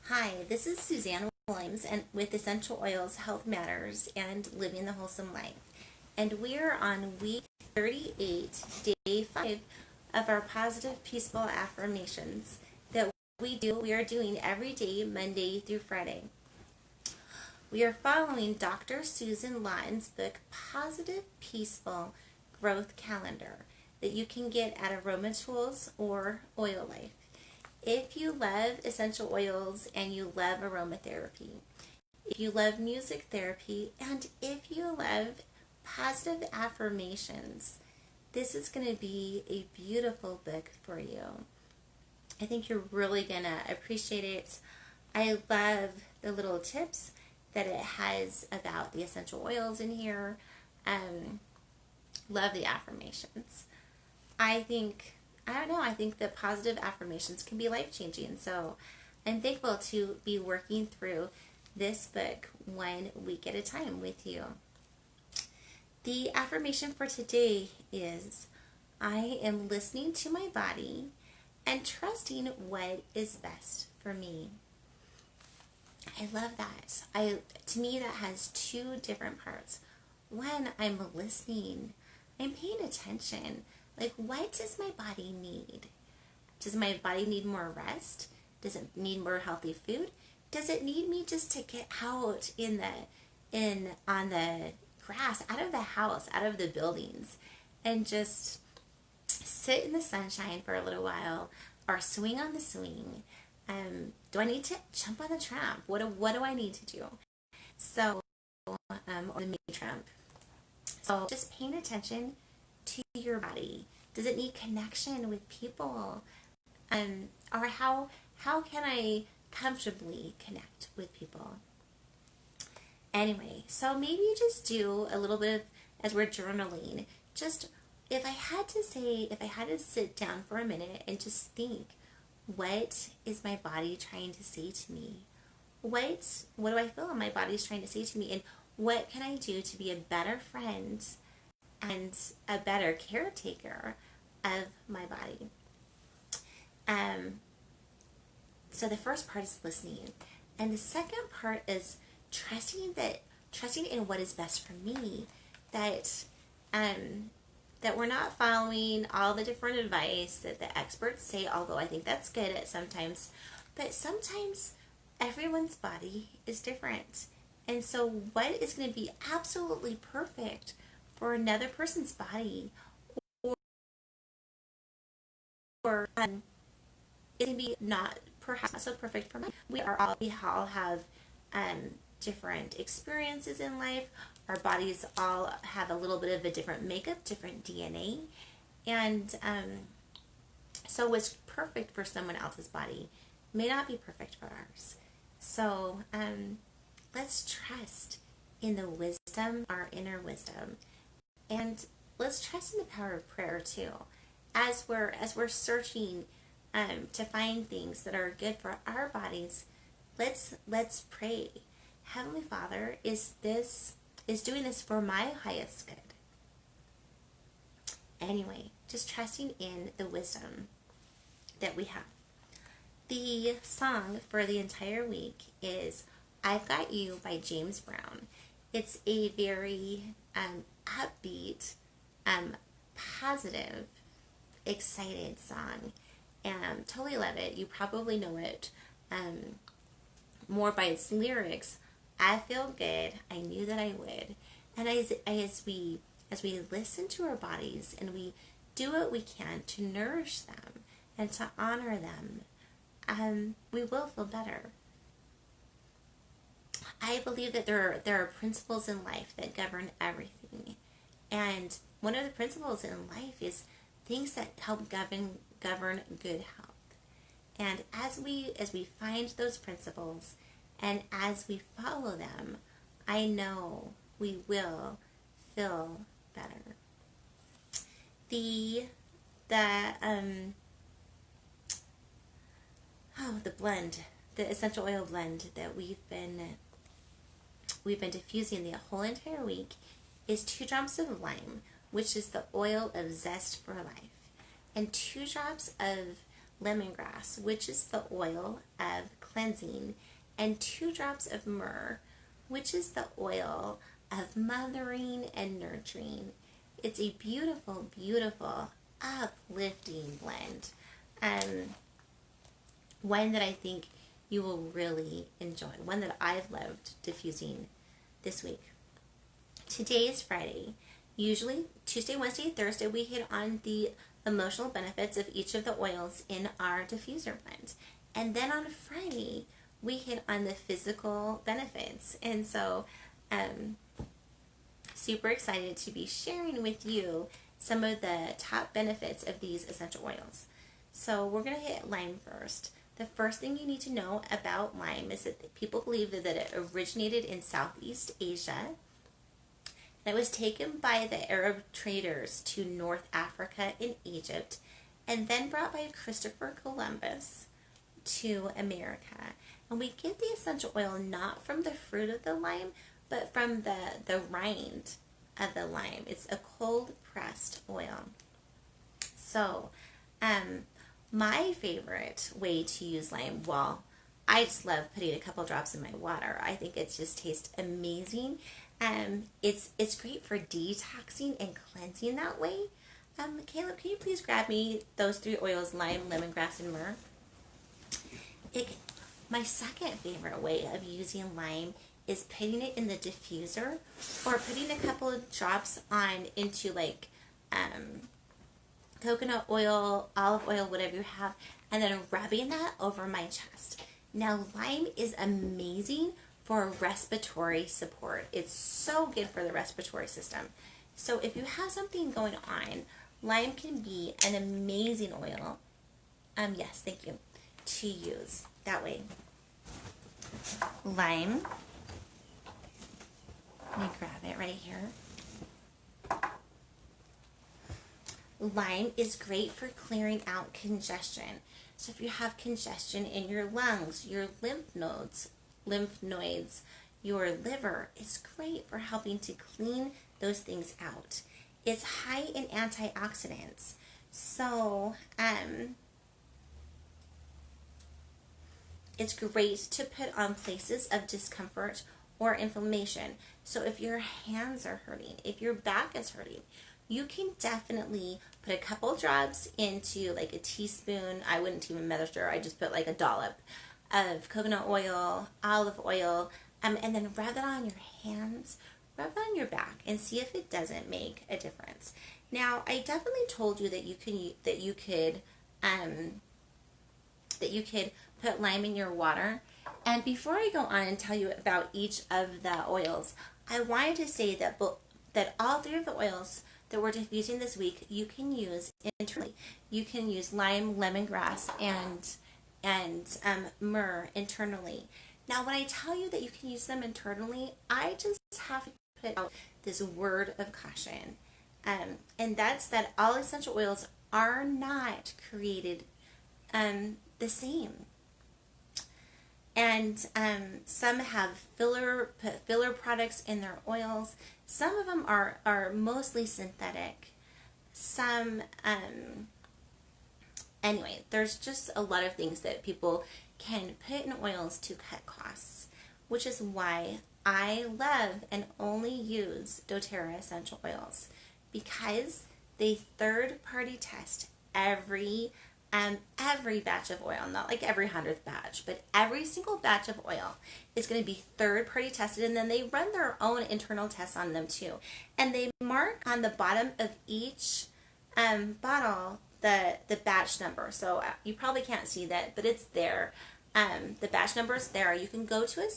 Hi, this is Suzanne Williams and with Essential Oils Health Matters and Living the Wholesome Life. And we're on week 38, day 5 of our positive peaceful affirmations that we are doing every day, Monday through Friday. We are following Dr. Susan Lawton's book, Positive Peaceful Growth Calendar, that you can get at Aroma Tools or Oil Life. If you love essential oils and you love aromatherapy, if you love music therapy, and if you love positive affirmations, this is going to be a beautiful book for you. I think you're really going to appreciate it. I love the little tips that it has about the essential oils in here. Love the affirmations. I think that positive affirmations can be life-changing. So I'm thankful to be working through this book 1 week at a time with you. The affirmation for today is, I am listening to my body and trusting what is best for me. I love that. To me, that has two different parts. One, I'm listening. I'm paying attention. Like, what does my body need? Does my body need more rest? Does it need more healthy food? Does it need me just to get out on the grass, out of the house, out of the buildings, and just sit in the sunshine for a little while, or swing on the swing? Do I need to jump on the tramp? What do I need to do? So, or the mini tramp. So just paying attention to your body. Does it need connection with people? Or how can I comfortably connect with people? Anyway, so maybe just do a little bit of, as we're journaling, just if I had to sit down for a minute and just think, what is my body trying to say to me? What do I feel my body's trying to say to me? And what can I do to be a better friend and a better caretaker of my body? So the first part is listening, and the second part is trusting in what is best for me. That we're not following all the different advice that the experts say, although I think that's good at sometimes. But sometimes everyone's body is different. And so what is going to be absolutely perfect for another person's body, or it can be not perhaps not so perfect for mine. We all have different experiences in life. Our bodies all have a little bit of a different makeup, different DNA, and so what's perfect for someone else's body may not be perfect for ours. So let's trust in the wisdom, our inner wisdom, and let's trust in the power of prayer too, as we're searching to find things that are good for our bodies. Let's pray. Heavenly Father, is doing this for my highest good? Anyway, just trusting in the wisdom that we have. The song for the entire week is I've Got You by James Brown. It's a very upbeat, positive, excited song. Totally love it. You probably know it more by its lyrics. I feel good. I knew that I would. And as we listen to our bodies and we do what we can to nourish them and to honor them, we will feel better. I believe that there are principles in life that govern everything, and one of the principles in life is things that help govern good health. And as we find those principles and as we follow them, I know we will feel better. The blend, the essential oil blend that we've been diffusing the whole entire week is 2 drops of lime, which is the oil of zest for life, and 2 drops of lemongrass, which is the oil of cleansing, and 2 drops of myrrh, which is the oil of mothering and nurturing. It's a beautiful, beautiful, uplifting blend. One that I think you will really enjoy. One that I've loved diffusing this week. Today is Friday. Usually Tuesday, Wednesday, Thursday, we hit on the emotional benefits of each of the oils in our diffuser blend. And then on Friday, we hit on the physical benefits. And so, super excited to be sharing with you some of the top benefits of these essential oils. So we're going to hit lime first. The first thing you need to know about lime is that people believe that it originated in Southeast Asia. And it was taken by the Arab traders to North Africa and Egypt, and then brought by Christopher Columbus to America. And we get the essential oil not from the fruit of the lime, but from the rind of the lime. It's a cold pressed oil. So, my favorite way to use lime, well, I just love putting a couple drops in my water. I think it just tastes amazing. It's great for detoxing and cleansing that way. Caleb, can you please grab me those 3 oils, lime, lemongrass, and myrrh? My second favorite way of using lime is putting it in the diffuser, or putting a couple of drops into like coconut oil, olive oil, whatever you have, and then rubbing that over my chest. Now, lime is amazing for respiratory support. It's so good for the respiratory system. So if you have something going on, lime can be an amazing oil, yes, thank you, to use that way. Lime, let me grab it right here. Lime is great for clearing out congestion. So if you have congestion in your lungs, your lymph nodes, your liver, it's great for helping to clean those things out. It's high in antioxidants. So, it's great to put on places of discomfort or inflammation. So if your hands are hurting, if your back is hurting, you can definitely put a couple drops into like a teaspoon. I wouldn't even measure, I just put like a dollop of coconut oil, olive oil, and then rub it on your hands, rub it on your back, and see if it doesn't make a difference. Now, I definitely told you that you could put lime in your water. And before I go on and tell you about each of the oils, I wanted to say that all 3 of the oils that we're diffusing this week, you can use internally. You can use lime, lemongrass, and myrrh internally. Now, when I tell you that you can use them internally, I just have to put out this word of caution. And that's that all essential oils are not created the same. And some have filler products in their oils. Some of them are mostly synthetic. Some, anyway, there's just a lot of things that people can put in oils to cut costs, which is why I love and only use doTERRA essential oils, because they third-party test every batch of oil, not like every 100th batch, but every single batch of oil is going to be third-party tested, and then they run their own internal tests on them too. And they mark on the bottom of each bottle the batch number. So you probably can't see that, but it's there. The batch number is there. You can go to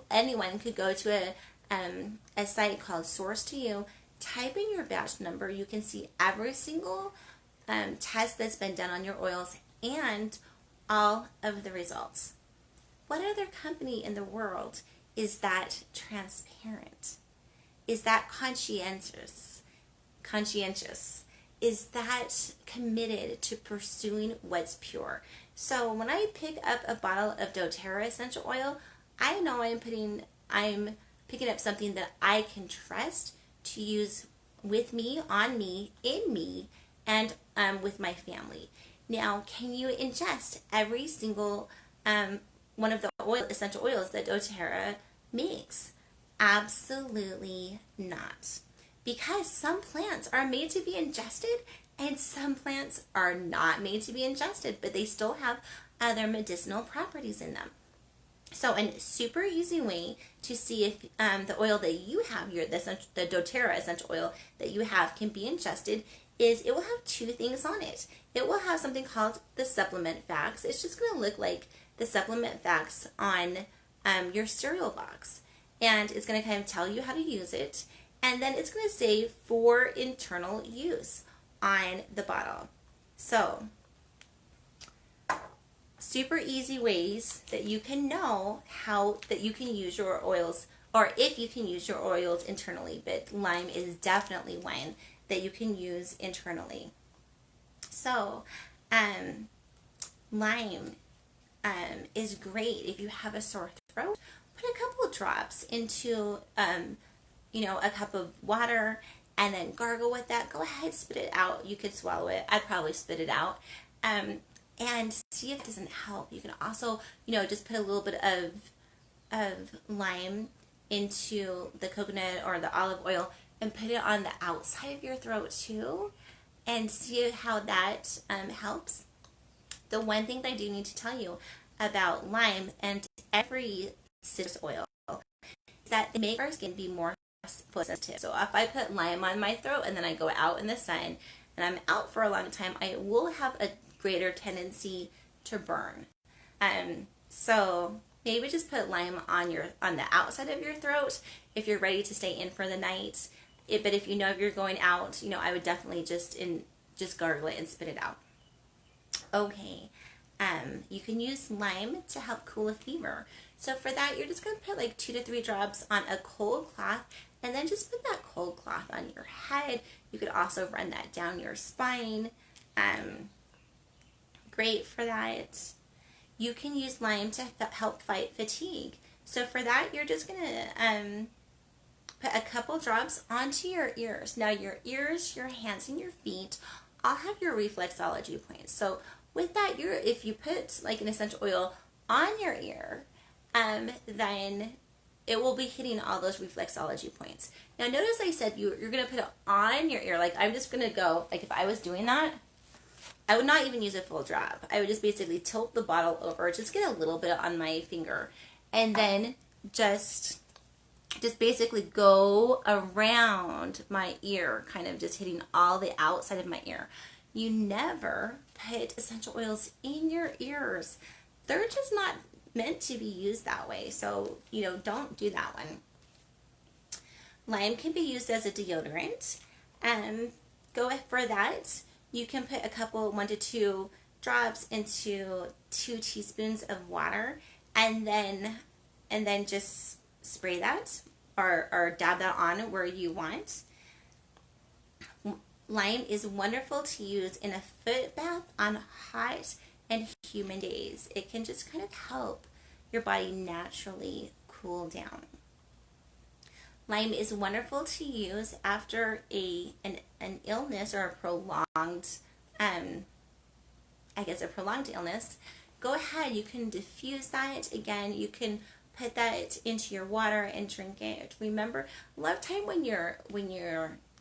anyone could go to a site called Source to You, type in your batch number. You can see every single test that's been done on your oils and all of the results. What other company in the world is that transparent? Is that conscientious? Is that committed to pursuing what's pure? So when I pick up a bottle of doTERRA essential oil, I know I'm picking up something that I can trust to use with me, on me, in me, and with my family. Now, can you ingest every single one of the essential oils that doTERRA makes? Absolutely not. Because some plants are made to be ingested and some plants are not made to be ingested, but they still have other medicinal properties in them. So a super easy way to see if the oil that you have, the doTERRA essential oil that you have can be ingested is it will have two things on it. It will have something called the supplement facts. It's just going to look like the supplement facts on your cereal box. And it's going to kind of tell you how to use it. And then it's going to say for internal use on the bottle. So super easy ways that you can know how that you can use your oils, or if you can use your oils internally, but lime is definitely one that you can use internally. So lime is great if you have a sore throat. Put a couple of drops into a cup of water and then gargle with that. Go ahead, spit it out. You could swallow it. I'd probably spit it out. And see if it doesn't help. You can also, just put a little bit of lime into the coconut or the olive oil and put it on the outside of your throat too, and see how that helps. The one thing that I do need to tell you about lime and every citrus oil is that they make our skin be more sensitive. So if I put lime on my throat and then I go out in the sun and I'm out for a long time, I will have a greater tendency to burn. So maybe just put lime on the outside of your throat if you're ready to stay in for the night. But if you're going out, I would definitely just gargle it and spit it out. Okay. You can use lime to help cool a fever. So for that, you're just going to put like 2 to 3 drops on a cold cloth, and then just put that cold cloth on your head. You could also run that down your spine. Great for that. You can use lime to help fight fatigue. So for that, you're just going to put a couple drops onto your ears. Now your ears, your hands, and your feet all have your reflexology points. So with that, if you put like an essential oil on your ear, then it will be hitting all those reflexology points. Now notice I said you're going to put it on your ear. Like I'm just going to go, like if I was doing that, I would not even use a full drop. I would just basically tilt the bottle over, just get a little bit on my finger, and then just basically go around my ear, kind of just hitting all the outside of my ear. You never put essential oils in your ears. They're just not meant to be used that way. So, don't do that one. Lime can be used as a deodorant. Go for that. You can put a couple, 1 to 2 drops into 2 teaspoons of water, and then just spray that or dab that on where you want. Lime is wonderful to use in a foot bath on hot and humid days. It can just kind of help your body naturally cool down. Lime is wonderful to use after an illness or a prolonged illness. Go ahead, you can diffuse that. Again, you can put that into your water and drink it. Remember, a lot of time when you're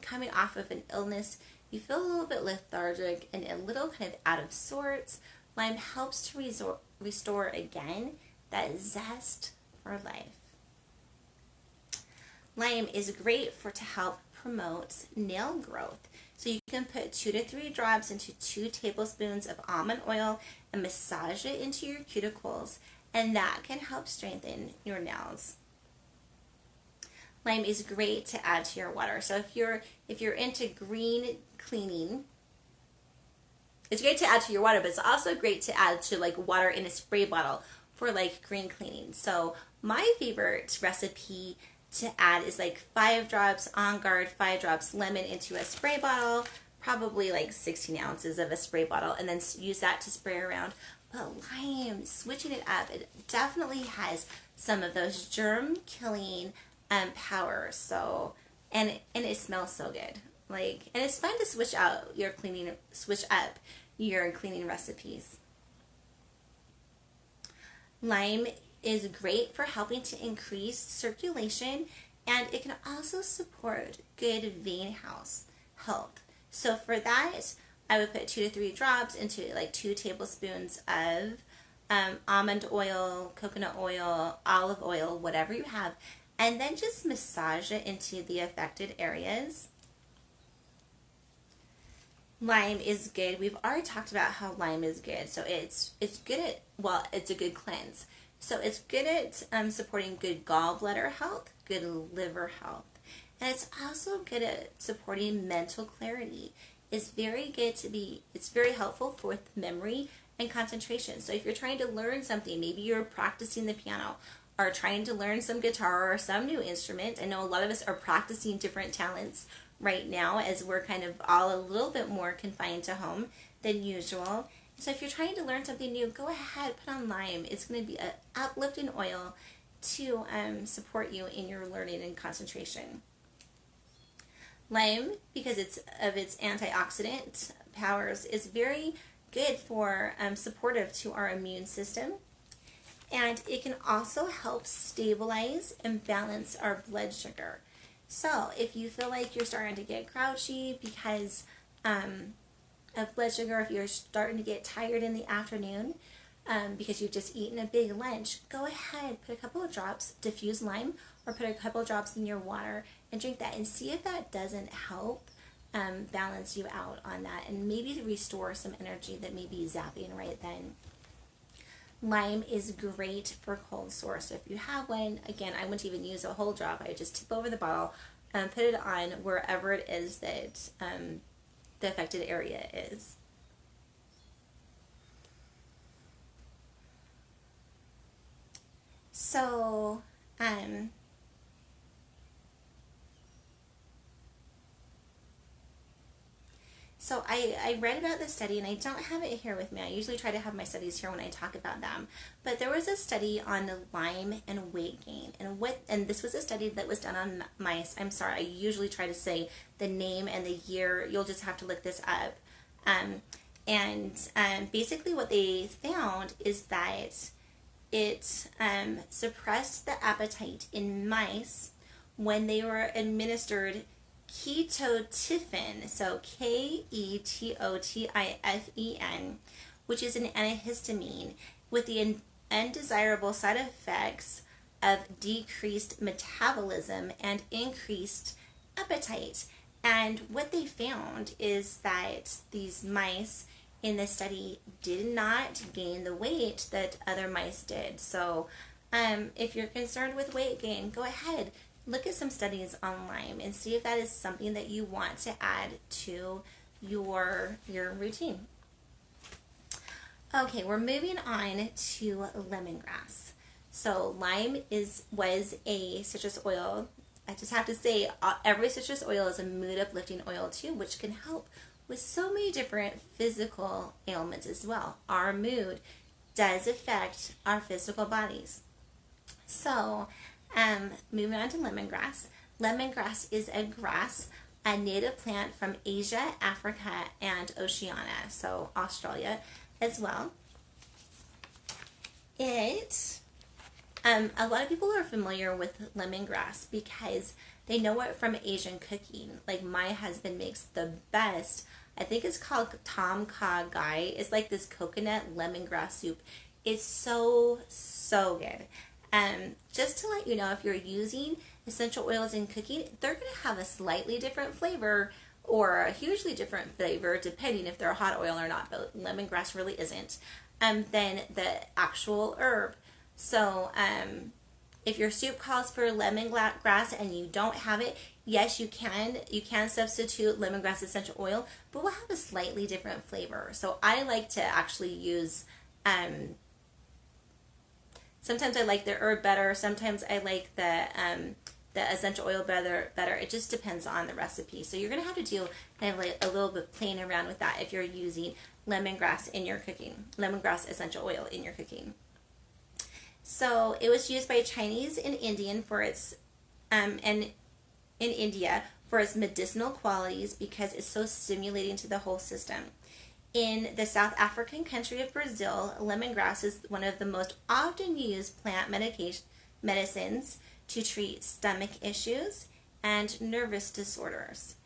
coming off of an illness, you feel a little bit lethargic and a little kind of out of sorts. Lime helps to restore again that zest for life. Lime is great to help promote nail growth. So you can put 2 to 3 drops into 2 tablespoons of almond oil and massage it into your cuticles, and that can help strengthen your nails. Lime is great to add to your water. So if you're into green cleaning, it's great to add to your water, but it's also great to add to like water in a spray bottle for like green cleaning. So my favorite recipe to add is like 5 drops On Guard, 5 drops lemon into a spray bottle, probably like 16 ounces of a spray bottle, and then use that to spray around. But lime, switching it up, it definitely has some of those germ killing powers. So and it smells so good. And it's fun to switch up your cleaning recipes. Lime is great for helping to increase circulation, and it can also support good vein health. So for that, I would put 2 to 3 drops into like 2 tablespoons of almond oil, coconut oil, olive oil, whatever you have, and then just massage it into the affected areas. Lime is good. We've already talked about how lime is good. So it's good at, well, it's a good cleanse. So it's good at supporting good gallbladder health, good liver health. And it's also good at supporting mental clarity. It's very good it's very helpful for memory and concentration. So if you're trying to learn something, maybe you're practicing the piano or trying to learn some guitar or some new instrument. I know a lot of us are practicing different talents right now as we're kind of all a little bit more confined to home than usual. So if you're trying to learn something new, go ahead, put on lime. It's going to be an uplifting oil to support you in your learning and concentration. Lime, because it's of its antioxidant powers, is very good for supportive to our immune system. And it can also help stabilize and balance our blood sugar. So if you feel like you're starting to get grouchy because of blood sugar, if you're starting to get tired in the afternoon because you've just eaten a big lunch, go ahead, put a couple of drops, diffuse lime, or put a couple of drops in your water and drink that and see if that doesn't help balance you out on that and maybe restore some energy that may be zapping right then. Lime is great for cold sores. So if you have one, again, I wouldn't even use a whole drop. I would just tip over the bottle and put it on wherever it is that the affected area is. So, So I read about this study, and I don't have it here with me. I usually try to have my studies here when I talk about them. But there was a study on Lyme and weight gain. And this was a study that was done on mice. I'm sorry, I usually try to say the name and the year. You'll just have to look this up. Basically what they found is that it suppressed the appetite in mice when they were administered ketotifen, so Ketotifen, which is an antihistamine with the undesirable side effects of decreased metabolism and increased appetite. And what they found is that these mice in this study did not gain the weight that other mice did. So if you're concerned with weight gain, go ahead. Look at some studies on Lyme and see if that is something that you want to add to your routine. Okay, we're moving on to lemongrass. So Lyme was a citrus oil. I just have to say, every citrus oil is a mood uplifting oil too, which can help with so many different physical ailments as well. Our mood does affect our physical bodies. So, moving on to lemongrass. Lemongrass is a grass, a native plant from Asia, Africa, and Oceania, so Australia as well. A lot of people are familiar with lemongrass because they know it from Asian cooking. Like my husband makes the best, I think it's called Tom Kha Gai. It's like this coconut lemongrass soup. It's so, so good. Just to let you know, if you're using essential oils in cooking, they're going to have a slightly different flavor or a hugely different flavor depending if they're hot oil or not, but lemongrass really isn't, than the actual herb. So if your soup calls for lemongrass and you don't have it, yes, you can substitute lemongrass essential oil, but we'll have a slightly different flavor. So I like to actually use sometimes I like the herb better. Sometimes I like the essential oil better. It just depends on the recipe. So you're going to have to do kind of like a little bit playing around with that if you're using lemongrass in your cooking, lemongrass essential oil in your cooking. So it was used by Chinese and Indian for its, and in India for its medicinal qualities because it's so stimulating to the whole system. In the South African country of Brazil, lemongrass is one of the most often used plant medicines to treat stomach issues and nervous disorders.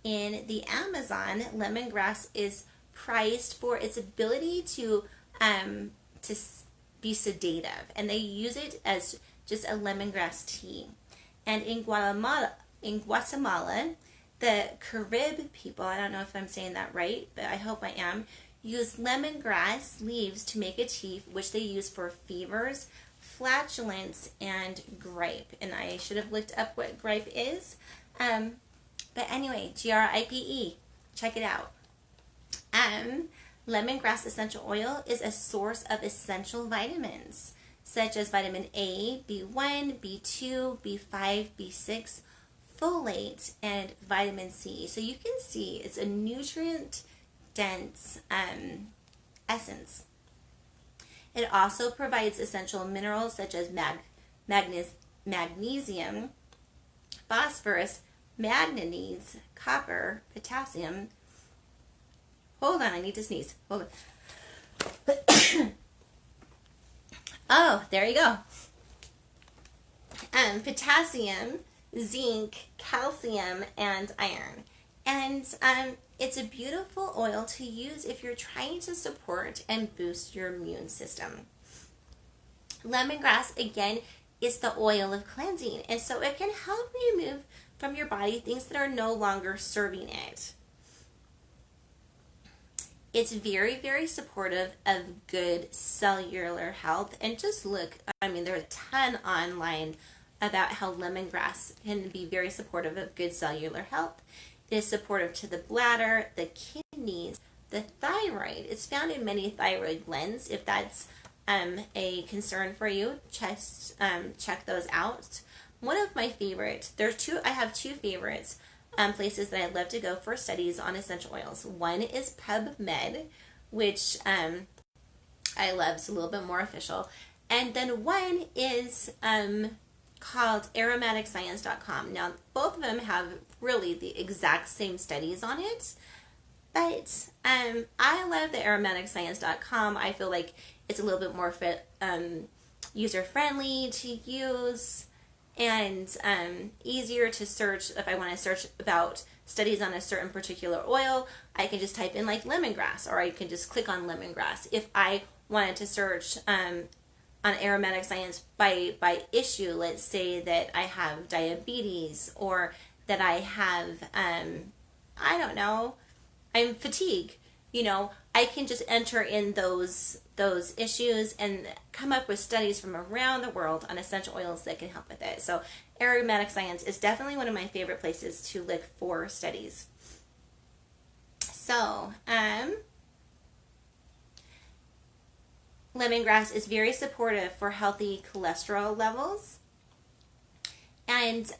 In the Amazon, lemongrass is prized for its ability to be sedative, and they use it as just a lemongrass tea. And in Guatemala, the Carib people, I don't know if I'm saying that right, but I hope I am, use lemongrass leaves to make a tea which they use for fevers, flatulence, and gripe. And I should have looked up what gripe is. But anyway, GRIPE, check it out. Lemongrass essential oil is a source of essential vitamins such as vitamin A, B1, B2, B5, B6, folate, and vitamin C. So you can see it's a nutrient dense essence. It also provides essential minerals such as magnesium, phosphorus, manganese, copper, potassium. Hold on, I need to sneeze. Hold on. Oh, there you go. Potassium, zinc, calcium, and iron. And it's a beautiful oil to use if you're trying to support and boost your immune system. Lemongrass, again, is the oil of cleansing, and so it can help remove from your body things that are no longer serving it. It's very, very supportive of good cellular health. And just look, I mean, there's a ton online about how lemongrass can be very supportive of good cellular health. It is supportive to the bladder, the kidneys, the thyroid. It's found in many thyroid blends. If that's a concern for you, check those out. One of my favorites, I have two favorites. Places that I love to go for studies on essential oils. One is PubMed, which I love. It's a little bit more official. And then one is called aromaticscience.com. Now, both of them have really the exact same studies on it. But I love the aromaticscience.com. I feel like it's a little bit more user-friendly to use, and easier to search. If I want to search about studies on a certain particular oil, I can just type in like lemongrass, or I can just click on lemongrass. If I wanted to search on Aromatic Science by issue, let's say that I have diabetes, or that I have, I don't know, I'm fatigued, I can just enter in those issues and come up with studies from around the world on essential oils that can help with it. So Aromatic Science is definitely one of my favorite places to look for studies. So lemongrass is very supportive for healthy cholesterol levels, and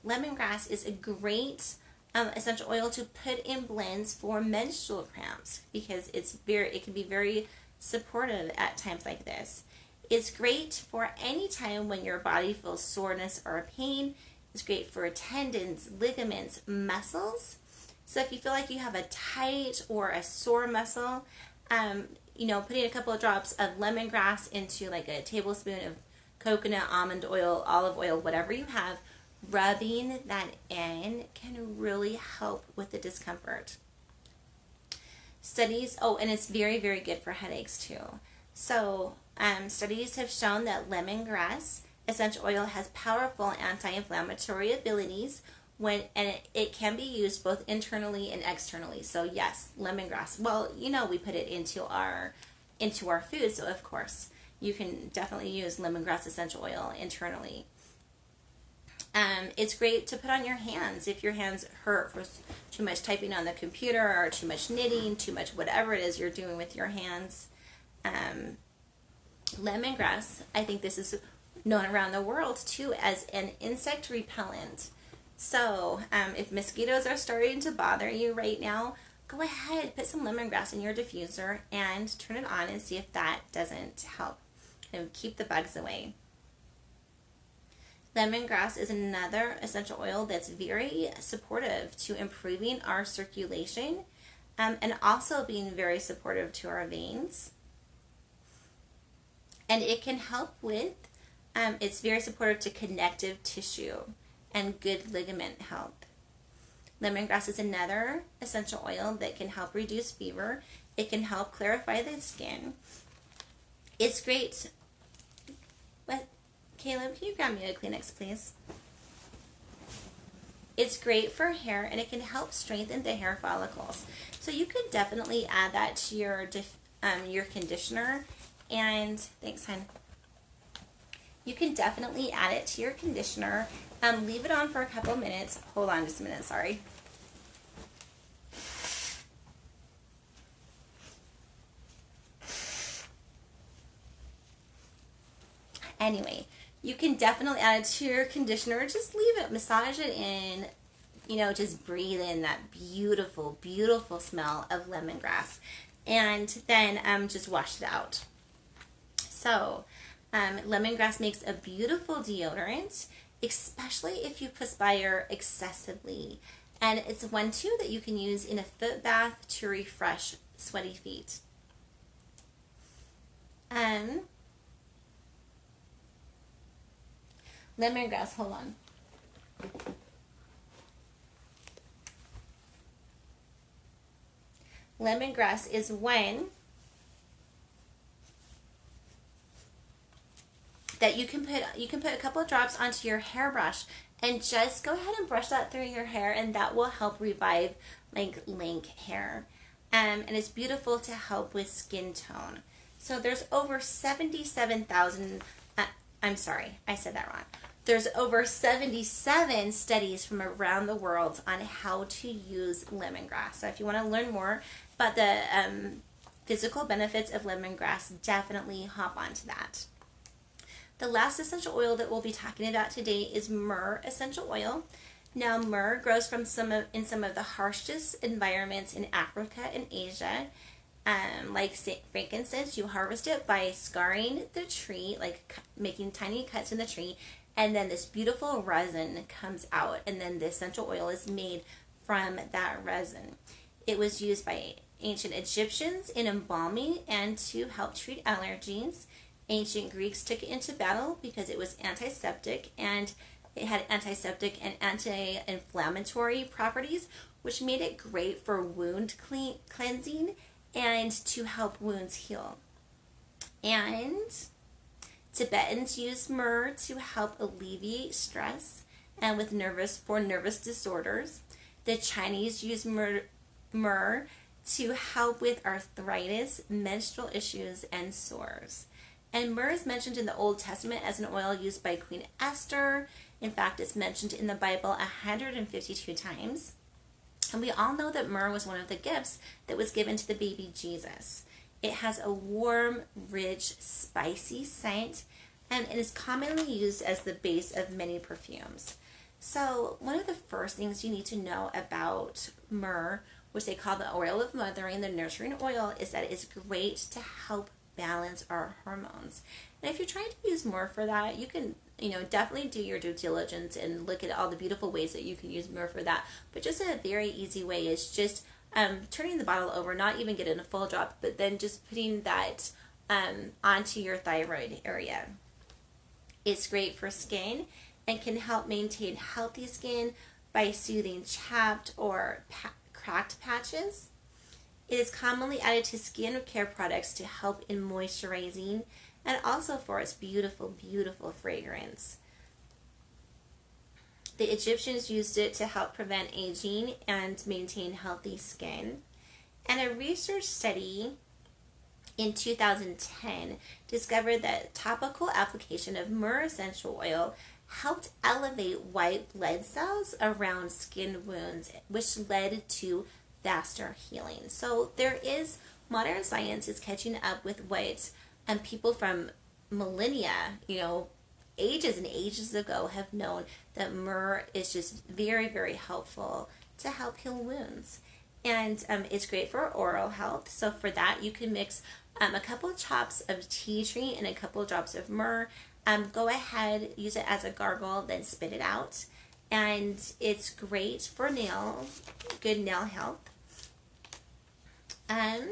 lemongrass is a great essential oil to put in blends for menstrual cramps, because it can be very supportive at times like this. It's great for any time when your body feels soreness or pain. It's great for tendons, ligaments, muscles. So if you feel like you have a tight or a sore muscle, putting a couple of drops of lemongrass into like a tablespoon of coconut, almond oil, olive oil, whatever you have, rubbing that in can really help with the discomfort. Studies, and it's very, very good for headaches too. So studies have shown that lemongrass essential oil has powerful anti-inflammatory abilities and it can be used both internally and externally. So yes, lemongrass. Well, we put it into our food, so of course you can definitely use lemongrass essential oil internally. It's great to put on your hands if your hands hurt for too much typing on the computer, or too much knitting, too much whatever it is you're doing with your hands. Lemongrass, I think this is known around the world too as an insect repellent. So if mosquitoes are starting to bother you right now, go ahead, put some lemongrass in your diffuser and turn it on and see if that doesn't help keep the bugs away. Lemongrass is another essential oil that's very supportive to improving our circulation. and also being very supportive to our veins. And it can help with, it's very supportive to connective tissue and good ligament health. Lemongrass is another essential oil that can help reduce fever. It can help clarify the skin. It's great. What? Caleb, can you grab me a Kleenex, please? It's great for hair, and it can help strengthen the hair follicles. So you could definitely add that to your conditioner. And thanks, hon. You can definitely add it to your conditioner. Leave it on for a couple minutes. Hold on just a minute, sorry. Anyway, you can definitely add it to your conditioner. Just leave it, massage it in, just breathe in that beautiful, beautiful smell of lemongrass. And then just wash it out. So, lemongrass makes a beautiful deodorant, especially if you perspire excessively. And it's one too that you can use in a foot bath to refresh sweaty feet. Lemongrass, hold on. Lemongrass is one that you can put a couple of drops onto your hairbrush and just go ahead and brush that through your hair, and that will help revive lank hair. And it's beautiful to help with skin tone. So there's over 77,000, I'm sorry, I said that wrong. There's over 77 studies from around the world on how to use lemongrass. So if you want to learn more about the physical benefits of lemongrass, definitely hop onto that. The last essential oil that we'll be talking about today is myrrh essential oil. Now, myrrh grows in some of the harshest environments in Africa and Asia. Like frankincense, you harvest it by scarring the tree, like making tiny cuts in the tree, and then this beautiful resin comes out, and then the essential oil is made from that resin. It was used by ancient Egyptians in embalming and to help treat allergies. Ancient Greeks took it into battle because it was antiseptic, and it had antiseptic and anti-inflammatory properties, which made it great for wound cleansing and to help wounds heal. And Tibetans used myrrh to help alleviate stress and with nervous disorders. The Chinese used myrrh to help with arthritis, menstrual issues, and sores. And myrrh is mentioned in the Old Testament as an oil used by Queen Esther. In fact, it's mentioned in the Bible 152 times. And we all know that myrrh was one of the gifts that was given to the baby Jesus. It has a warm, rich, spicy scent, and it is commonly used as the base of many perfumes. So one of the first things you need to know about myrrh, which they call the oil of mothering, the nurturing oil, is that it's great to help balance our hormones. And if you're trying to use myrrh for that, you can definitely do your due diligence and look at all the beautiful ways that you can use myrrh for that. But just a very easy way is just turning the bottle over, not even getting a full drop, but then just putting that onto your thyroid area. It's great for skin and can help maintain healthy skin by soothing chapped or cracked patches. It is commonly added to skin care products to help in moisturizing and also for its beautiful, beautiful fragrance. The Egyptians used it to help prevent aging and maintain healthy skin. And a research study in 2010 discovered that topical application of myrrh essential oil helped elevate white blood cells around skin wounds, which led to faster healing. So there is, modern science is catching up with what people from millennia, ages and ages ago have known, that myrrh is just very, very helpful to help heal wounds. And it's great for oral health. So for that, you can mix a couple of chops of tea tree and a couple of drops of myrrh. Go ahead, use it as a gargle, then spit it out. And it's great for good nail health. Um,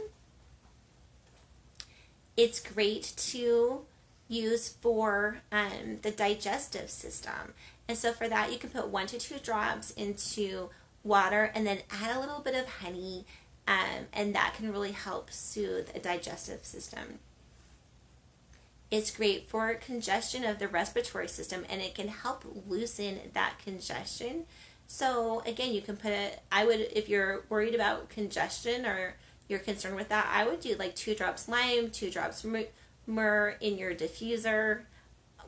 it's great to use for the digestive system. And so for that, you can put 1 to 2 drops into water and then add a little bit of honey, and that can really help soothe a digestive system. It's great for congestion of the respiratory system, and it can help loosen that congestion. So again, you can put it, I would, if you're worried about congestion or you're concerned with that, I would do like 2 drops lime, 2 drops myrrh in your diffuser.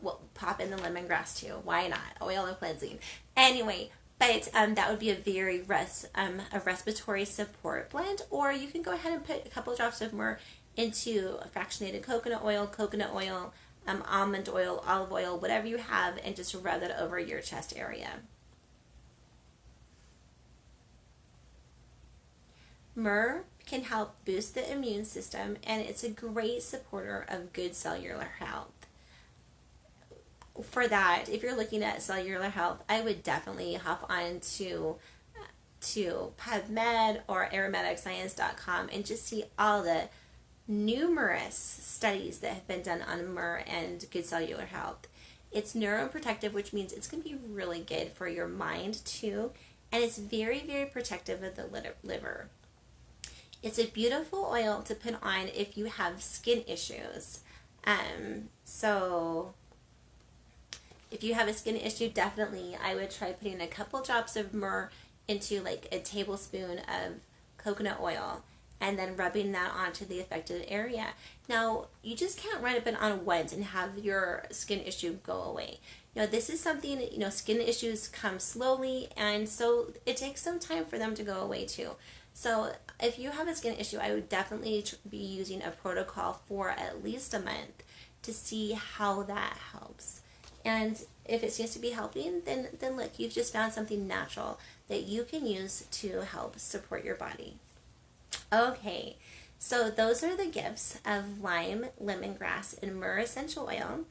Well, pop in the lemongrass too. Why not? Oil of cleansing. Anyway, but that would be a very a respiratory support blend. Or you can go ahead and put a couple drops of myrrh into fractionated coconut oil, almond oil, olive oil, whatever you have, and just rub that over your chest area. Myrrh can help boost the immune system, and it's a great supporter of good cellular health. For that, if you're looking at cellular health, I would definitely hop on to PubMed or aromaticscience.com and just see all the numerous studies that have been done on myrrh and good cellular health. It's neuroprotective, which means it's going to be really good for your mind too, and it's very, very protective of the liver. It's a beautiful oil to put on if you have skin issues. So if you have a skin issue, definitely I would try putting a couple drops of myrrh into like a tablespoon of coconut oil and then rubbing that onto the affected area. Now, you just can't rub it on once and have your skin issue go away. This is something, skin issues come slowly, and so it takes some time for them to go away too. So if you have a skin issue, I would definitely be using a protocol for at least a month to see how that helps. And if it seems to be helping, then look, you've just found something natural that you can use to help support your body. Okay, so those are the gifts of lime, lemongrass, and myrrh essential oil.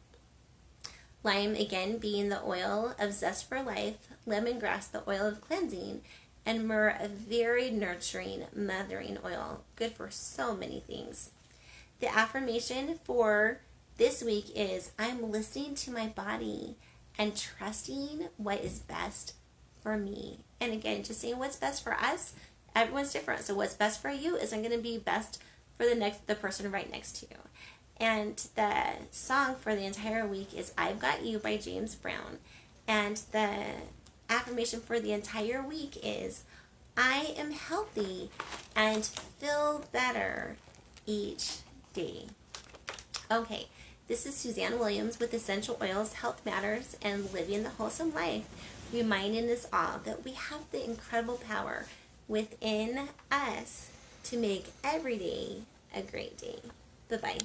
Lime, again, being the oil of zest for life, lemongrass, the oil of cleansing, and myrrh, a very nurturing, mothering oil, good for so many things. The affirmation for this week is, I'm listening to my body and trusting what is best for me. And again, just saying what's best for us. Everyone's different, so what's best for you isn't going to be best for the person right next to you. And the song for the entire week is I've Got You by James Brown. And the affirmation for the entire week is, I am healthy and feel better each day. Okay, this is Suzanne Williams with Essential Oils, Health Matters, and Living the Wholesome Life, reminding us all that we have the incredible power within us to make every day a great day. Bye-bye.